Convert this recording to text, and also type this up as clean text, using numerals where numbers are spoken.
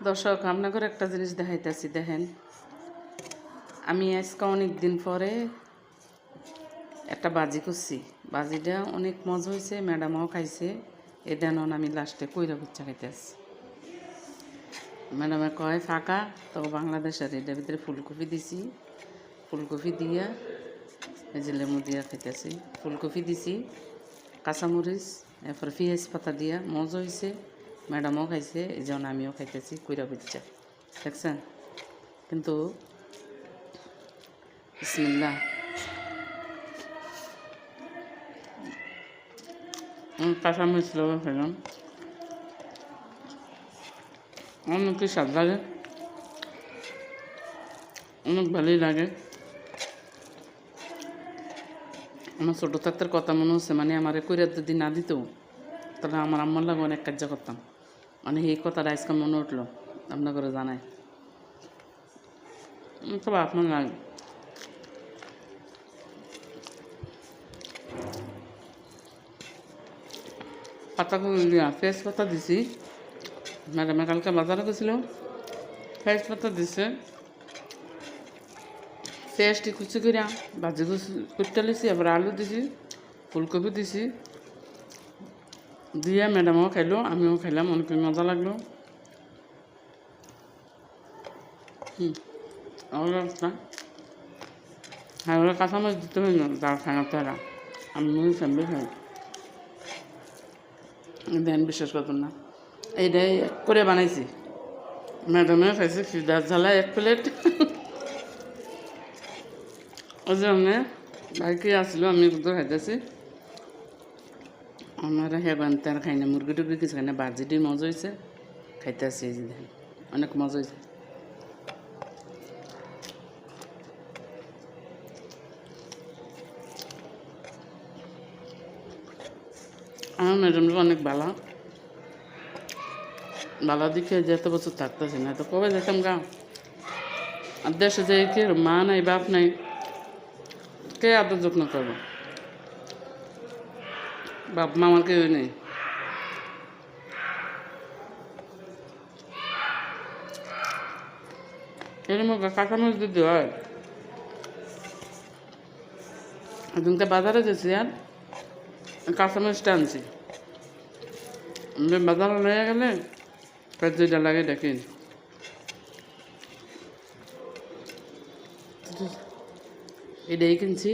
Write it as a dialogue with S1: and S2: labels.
S1: দর্শক আপনাদের একটা জিনিস দেখাইতেছি, দেখেন। আমি আজকে অনেক দিন পরে একটা বাজি করছি। বাজিটা অনেক মজা হয়েছে, ম্যাডামও খাইছে। এ দেন আমি লাস্টে কইরা বুচ্চা খাইতেছি। ম্যাডামে কয় ফাঁকা, তো বাংলাদেশের এটার ভিতরে ফুলকপি দিছি। ফুলকপি দিয়া এই যে লেমু দিয়া খাইতেছি। ফুলকপি দিছি, কাঁচামরিচ, এরপর পেঁয়াজ পাতা দিয়া মজা হয়েছে। ম্যাডামও খাইছে, এই জন্য আমিও খাইতেছি কইরা বুচ্চা, দেখছেন। কিন্তু বিসমিল্লাহ, কাঁচামরিচ লবণ খেলাম, অনেক কি স্বাদ লাগে, অনেক ভালোই লাগে। আমার ছোটো থাকতে কথা মনে হচ্ছে, মানে আমার কইরা যদি না দিত তাহলে আমার আম্মার লাগে অনেক কার্য করতাম। মানে এই কথাটা আজকে মনে উঠলো, আপনার করে জানাই। তবে আপনার লাগে পাতাগুলো দিয়া ফ্রেশ পাতা দিছি। ম্যাডামে কালকে বাজারে গেছিল, ফ্রেশ পাতা দিছে। ফ্রেশটি কুচি করে ভাজি কুচতে লিছি, আবার আলু দিছি, ফুলকপি দিছি, দিয়ে ম্যাডামও খাইলো, আমিও খাইলাম, অনেক মজা লাগলো। হ্যাঁ, ওরা কাঁচামাছ দিতে হয় না, তার খানা তারা আমি ফ্যামিলি খাই, দেন বিশ্বাস করতেন না। এইটাই করে বানাইছি, ম্যাডামে খাইছে খিদার ঝালায় 1 প্লেট। ওই জন্য বাইকে আসলো, আমি দুধ খাইতেছি। আমরা বানতে আর খাই না, মুরগি টুরগি কিছু খাই না। বাজিটি মজা হয়েছে, খাইতেছি। এই যে দেখেন, অনেক মজা হয়েছে। আমার ম্যাডামটা অনেক ভালো দিকে যেতে বছর থাকতেছে না, তো কবে যেতাম গা। আর দেশে যাই কি মা নাই, বাপ নাই, কে আদর যত্ন করবো? বাপ মা আমার কেউ নেই। এরকম কাঁচামরিচ দিতে হয়। এদিনকে বাজারে গেছি আর কাঁচামরিচটা আনছি। বাজারে লয়ে গেলে পেট যেটা লাগে দেখেন, এটাই কিনছি।